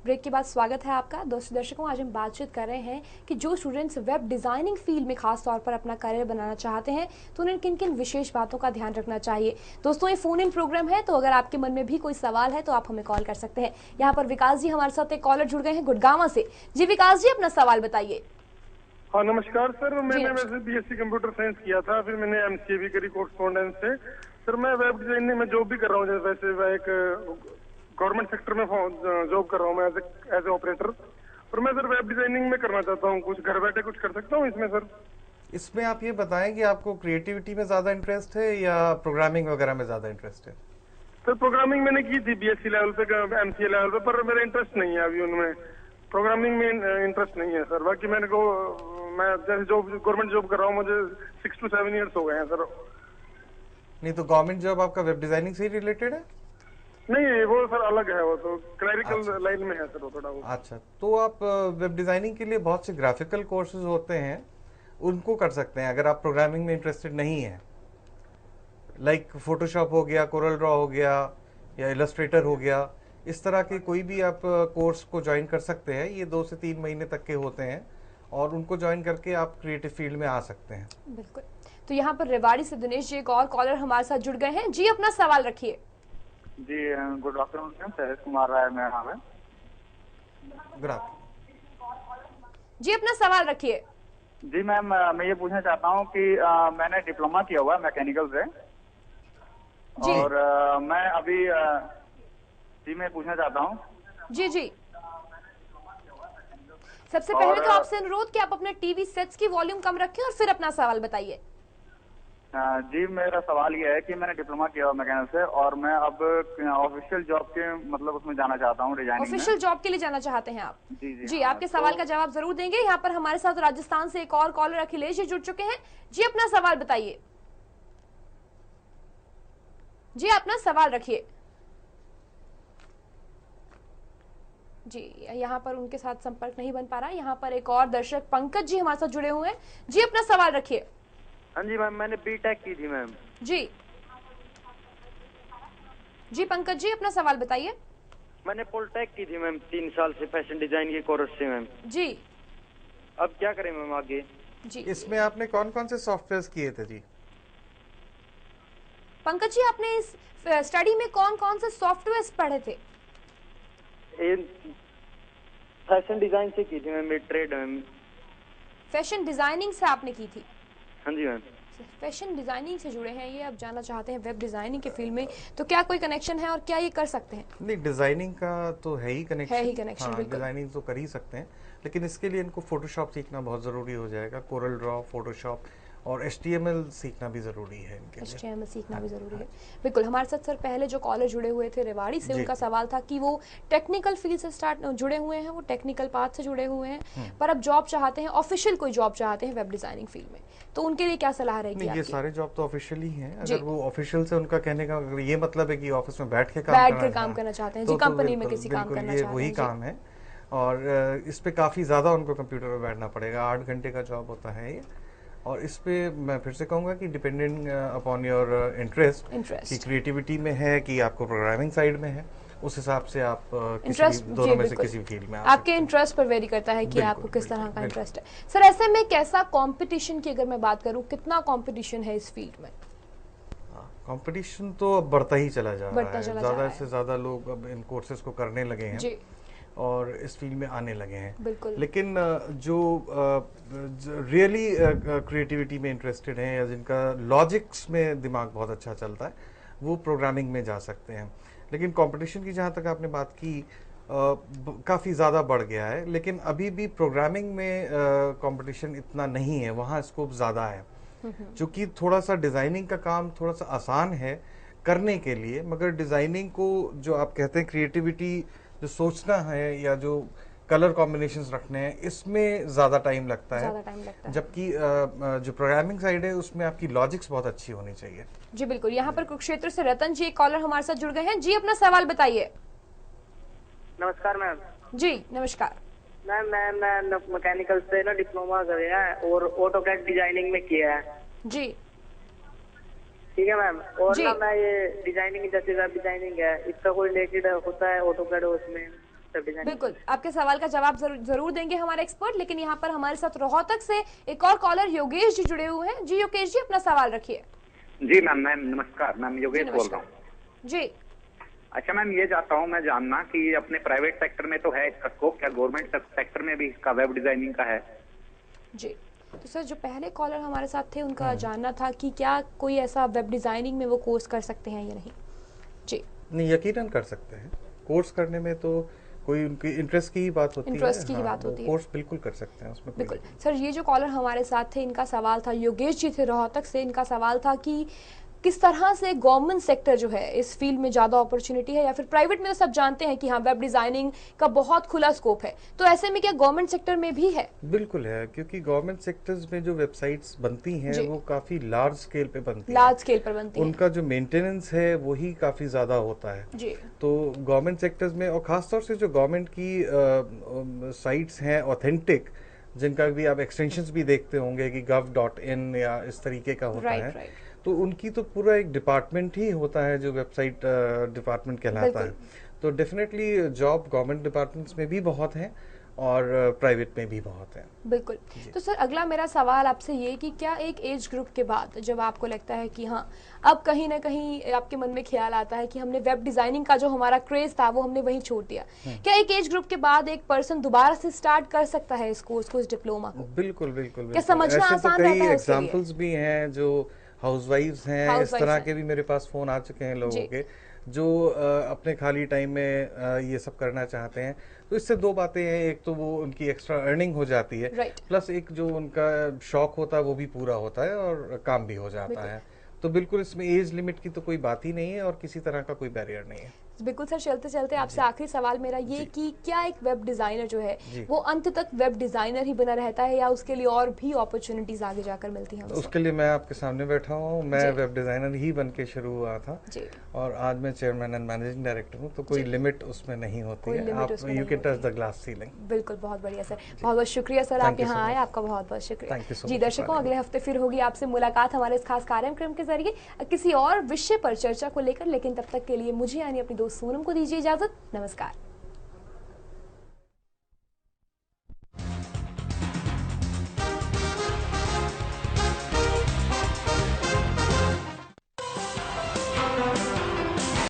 Break के बाद स्वागत है आपका। दोस्तों दर्शकों, आज हम बातचीत कर रहे हैं कि जो स्टूडेंट्स वेब डिज़ाइनिंग फील्ड में खास तौर पर अपना करियर बनाना चाहते हैं तो उन्हें किन किन विशेष बातों का ध्यान रखना चाहिए। दोस्तों, ये फोन इन प्रोग्राम है, तो अगर आपके मन में भी कोई सवाल है तो आप हमें कॉल कर सकते हैं। यहाँ पर विकास जी हमारे साथ एक कॉलर जुड़ गए हैं गुड़गांव से। जी विकास जी, अपना सवाल बताइए। हाँ नमस्कार सर, मैंने नमस्कार। वैसे बीएससी कंप्यूटर साइंस किया था, फिर मैंने एमसीए भी करी कोरेस्पोंडेंस से। सर मैं वेब डिजाइनिंग में जॉब भी कर रहा हूँ, वैसे मैं एक गवर्नमेंट सेक्टर में जॉब कर रहा हूँ मैं एज ए ऑपरेटर। और मैं सर वेब डिजाइनिंग में करना चाहता हूँ, कुछ घर बैठे कुछ कर सकता हूँ इसमें सर? इसमें आप ये बताएं कि आपको क्रिएटिविटी में ज़्यादा इंटरेस्ट है या प्रोग्रामिंग वगैरह में ज़्यादा इंटरेस्ट है? सर प्रोग्रामिंग मैंने की थी बीएससी लेवल पे, एमसीए लेवल पे, पर मेरा इंटरेस्ट नहीं है अभी उनमें। प्रोग्रामिंग में इंटरेस्ट नहीं है सर। बाकी मैंने को मैं जैसे जॉब गवर्नमेंट जॉब कर रहा हूँ, मुझे 6 to 7 ईयर्स हो गए हैं सर। नहीं तो गवर्नमेंट जॉब आपका वेब डिजाइनिंग से ही रिलेटेड है? नहीं वो सर अलग है, वो तो क्लरिकल अच्छा। लाइन में है सर वो थोड़ा वो। अच्छा, तो आप वेब डिजाइनिंग के लिए बहुत से ग्राफिकल कोर्सेज होते हैं, उनको कर सकते हैं अगर आप प्रोग्रामिंग में इंटरेस्टेड नहीं है। लाइक फोटोशॉप हो गया, कोरल ड्रॉ हो गया या इलस्ट्रेटर हो गया, इस तरह के कोई भी आप कोर्स को ज्वाइन कर सकते हैं। ये 2 से 3 महीने तक के होते हैं और उनको ज्वाइन करके आप क्रिएटिव फील्ड में आ सकते हैं। बिल्कुल। तो यहाँ पर रेवाड़ी से दिनेश जी एक और कॉलर हमारे साथ जुड़ गए हैं। जी अपना सवाल रखिए। जी गुड आफ्टरनून मैम, सहज कुमार राय मेरा नाम है। Good afternoon. जी अपना सवाल रखिए। जी मैम, मैं ये पूछना चाहता हूँ कि मैंने डिप्लोमा किया हुआ है मैकेनिकल से। जी। और मैं अभी जी मैं पूछना चाहता हूँ। जी जी, सबसे पहले तो आपसे अनुरोध कि आप अपने टीवी सेट्स की वॉल्यूम कम रखें और फिर अपना सवाल बताइए। जी मेरा सवाल ये है कि मैंने डिप्लोमा किया हुआ मैकेनिकल से और मैं अब ऑफिशियल जॉब के मतलब उसमें जाना चाहता हूँ, डिजाइनिंग में। ऑफिशियल जॉब के लिए जाना चाहते हैं आप? जी जी, आपके सवाल का जवाब जरूर देंगे। यहाँ पर हमारे साथ राजस्थान से एक और कॉलर अखिलेश जी जुड़ चुके हैं। जी अपना सवाल बताइए। जी अपना सवाल रखिए। जी, यहाँ पर उनके साथ संपर्क नहीं बन पा रहा है। यहाँ पर एक और दर्शक पंकज जी हमारे साथ जुड़े हुए हैं। जी अपना सवाल रखिए। हाँ जी मैम, मैंने बीटेक की थी मैम। जी जी पंकज जी अपना सवाल बताइए। मैंने पॉलिटेक की थी मैम 3 साल से, फैशन डिजाइन के कोर्स से मैम। जी। अब क्या करें मैम आगे? जी इसमें आपने कौन कौन से सॉफ्टवेयर किए थे जी? पंकज जी, आपने इस स्टडी में कौन कौन से सॉफ्टवेयर पढ़े थे? फैशन डिजाइन से की थी मैम, मेरी ट्रेड मैम। फैशन डिजाइनिंग से आपने की थी? हाँ जी मैम। फैशन डिजाइनिंग से जुड़े हैं ये, अब जाना चाहते हैं वेब डिजाइनिंग के फील्ड में, तो क्या कोई कनेक्शन है और क्या ये कर सकते हैं? नहीं, डिजाइनिंग का तो है ही कनेक्शन। है ही कनेक्शन, हाँ, बिल्कुल। डिजाइनिंग तो कर ही सकते हैं, लेकिन इसके लिए इनको फोटोशॉप सीखना बहुत ज़रूरी हो जाएगा। कोरल ड्रॉ, फोटोशॉप और HTML सीखना भी ज़रूरी है इनके लिए। HTML सीखना भी जरूरी है, बिल्कुल। हमारे साथ सर पहले जो कॉलर जुड़े हुए थे रेवाड़ी से, उनका सवाल था कि वो टेक्निकल फील्ड से जुड़े हुए हैं, वो टेक्निकल पाथ से जुड़े हुए हैं, पर अब जॉब चाहते हैं, ऑफिशियल कोई जॉब चाहते हैं वेब डिजाइनिंग फील्ड में, तो उनके लिए क्या सलाह रहेगी नहीं, ये आपकी? सारे जॉब तो ऑफिशियल ही हैं। जी। अगर वो ऑफिशियल से उनका कहने का अगर ये मतलब है कि ऑफिस में बैठ के काम करना चाहते हैं, जी, तो कंपनी में बिल्कुल किसी काम बिल्कुल करना ये चाहते वही हैं, जी। काम है। और इस पे काफ़ी ज़्यादा उनको कंप्यूटर पे बैठना पड़ेगा। 8 घंटे का जॉब होता है ये। और इस पे मैं फिर से कहूँगा कि डिपेंडेंट अपॉन योर इंटरेस्ट, कि क्रिएटिविटी में है कि आपको प्रोग्रामिंग साइड में है, उस हिसाब से आप इंटरेस्ट, दोनों में से किसी फील्ड में आपके इंटरेस्ट पर वेरी करता है कि आपको किस तरह का इंटरेस्ट है। सर ऐसे में कैसा कंपटीशन की अगर मैं बात करूं, कितना कंपटीशन है इस फील्ड में? कंपटीशन तो अब बढ़ता ही चला जा रहा है। ज़्यादा से ज़्यादा लोग अब इन कोर्सेज को करने लगे हैं जी। और इस फील्ड में आने लगे हैं। बिल्कुल। लेकिन जो रियली क्रिएटिविटी में इंटरेस्टेड हैं या जिनका लॉजिक्स में दिमाग बहुत अच्छा चलता है, वो प्रोग्रामिंग में जा सकते हैं। लेकिन कंपटीशन की जहाँ तक आपने बात की, काफ़ी ज़्यादा बढ़ गया है, लेकिन अभी भी प्रोग्रामिंग में कंपटीशन इतना नहीं है, वहाँ स्कोप ज़्यादा है। चूँकि थोड़ा सा डिज़ाइनिंग का काम थोड़ा सा आसान है करने के लिए, मगर डिज़ाइनिंग को जो आप कहते हैं क्रिएटिविटी, जो सोचना है या जो कलर कॉम्बिनेशंस रखने हैं, इसमें ज़्यादा टाइम लगता है। जबकि जो प्रोग्रामिंग साइड है उसमें आपकी लॉजिक्स बहुत अच्छी होनी चाहिए। जी बिल्कुल। यहाँ पर कुरुक्षेत्र से रतन जी एक कॉलर हमारे साथ जुड़ गए हैं। जी अपना सवाल बताइए। नमस्कार मैम। जी नमस्कार मैम, मैं मैकेनिकल से ना डिप्लोमा किया है और ऑटोकैड डिजाइनिंग में किया है। जी ठीक है मैम। और जी। ना मैं ये डिजाइनिंग जैसे वेब डिजाइनिंग है, इसका कोई रिलेटेड होता है ऑटोकैड उसमें? Web designing. बिल्कुल, आपके सवाल का जवाब जरूर देंगे हमारे एक्सपर्ट, लेकिन यहाँ पर हमारे साथ रोहतक से एक और कॉलर योगेश जी जुड़े हुए हैं। जी योगेश जी, अपना सवाल रखिए। जी मैम, नमस्कार मैम, योगेश बोल रहा हूँ जी। अच्छा मैम, ये चाहता हूँ मैं जानना कि अपने प्राइवेट सेक्टर में तो है इसका स्कोप, क्या गवर्नमेंट सेक्टर में भी इसका वेब डिजाइनिंग का है? जी, तो सर जो पहले कॉलर हमारे साथ थे उनका जानना था कि क्या कोई ऐसा वेब डिजाइनिंग में वो कोर्स कर सकते हैं या नहीं। जी नहीं, यकीनन कर सकते हैं। कोर्स करने में तो कोई उनकी इंटरेस्ट की ही बात होती है। इंटरेस्ट की ही बात होती है। कोर्स बिल्कुल कर सकते हैं, उसमें बिल्कुल। सर ये जो कॉलर हमारे साथ थे, इनका सवाल था, योगेश जी थे रोहतक से, इनका सवाल था कि किस तरह से गवर्नमेंट सेक्टर जो है इस फील्ड में ज्यादा अपॉर्चुनिटी है या फिर प्राइवेट में तो सब जानते हैं कि हाँ वेब डिजाइनिंग का बहुत खुला स्कोप है, तो ऐसे में क्या गवर्नमेंट सेक्टर में भी है? बिल्कुल है, क्योंकि गवर्नमेंट सेक्टर्स में जो वेबसाइट्स बनती हैं वो काफी लार्ज स्केल पे बनती हैं। लार्ज स्केल पर बनती हैं। उनका जो मेंटेनेंस है वही काफी ज्यादा होता है जी। तो गवर्नमेंट सेक्टर्स में, और खासतौर से जो गवर्नमेंट की साइट्स हैं ऑथेंटिक, जिनका भी आप एक्सटेंशंस भी देखते होंगे कि gov.in या इस तरीके का होता है, तो उनकी तो पूरा एक डिपार्टमेंट ही होता है जो वेबसाइट डिपार्टमेंट कहलाता है। तो डेफिनेटली जॉब गवर्नमेंट डिपार्टमेंट्स में भी बहुत है और प्राइवेट में भी बहुत है। बिल्कुल। तो सर अगला मेरा सवाल आपसे ये कि क्या एक एज ग्रुप के बाद जब आपको लगता है कि हाँ अब कहीं ना कहीं आपके मन में ख्याल आता है कि हमने वेब डिजाइनिंग का जो हमारा क्रेज था वो हमने वहीं छोड़ दिया, क्या एक एज ग्रुप के बाद एक पर्सन दोबारा से स्टार्ट कर सकता है इस कोर्स को, इस डिप्लोमा को? बिल्कुल बिल्कुल। क्या समझना आसान रहता है? कई एग्जांपल्स भी हैं जो हाउसवाइफ्स हैं, इस तरह के भी मेरे पास फोन आ चुके हैं लोगों के जो अपने खाली टाइम में ये सब करना चाहते हैं। तो इससे दो बातें हैं, एक तो वो उनकी एक्स्ट्रा अर्निंग हो जाती है, प्लस एक जो उनका शौक होता है वो भी पूरा होता है और काम भी हो जाता है। तो बिल्कुल इसमें एज लिमिट की तो कोई बात ही नहीं है और किसी तरह का कोई बैरियर नहीं है। बिल्कुल सर, चलते चलते आपसे आखिरी सवाल मेरा ये कि क्या एक वेब डिजाइनर जो है वो अंत तक वेब डिजाइनर ही बना रहता है या उसके लिए और भी अपॉर्चुनिटीज आगे जाकर मिलती हैं? उसके लिए मैं आपके सामने बैठा हूँ, मैं वेब डिजाइनर ही बन के शुरू हुआ था और आज मैं चेयरमैन एंड मैनेजिंग डायरेक्टर हूँ, तो कोई लिमिट उसमें नहीं होती है। आप you can touch the glass ceiling. बिल्कुल, बहुत बढ़िया सर, बहुत बहुत शुक्रिया सर, आप यहाँ आए, आपका बहुत बहुत शुक्रिया। जी दर्शकों, अगले हफ्ते फिर होगी आपसे मुलाकात हमारे इस खास कार्यक्रम के जरिए किसी और विषय पर चर्चा को लेकर, लेकिन तब तक के लिए मुझे यानी अपनी दोस्त सोनम को दीजिए इजाजत। नमस्कार।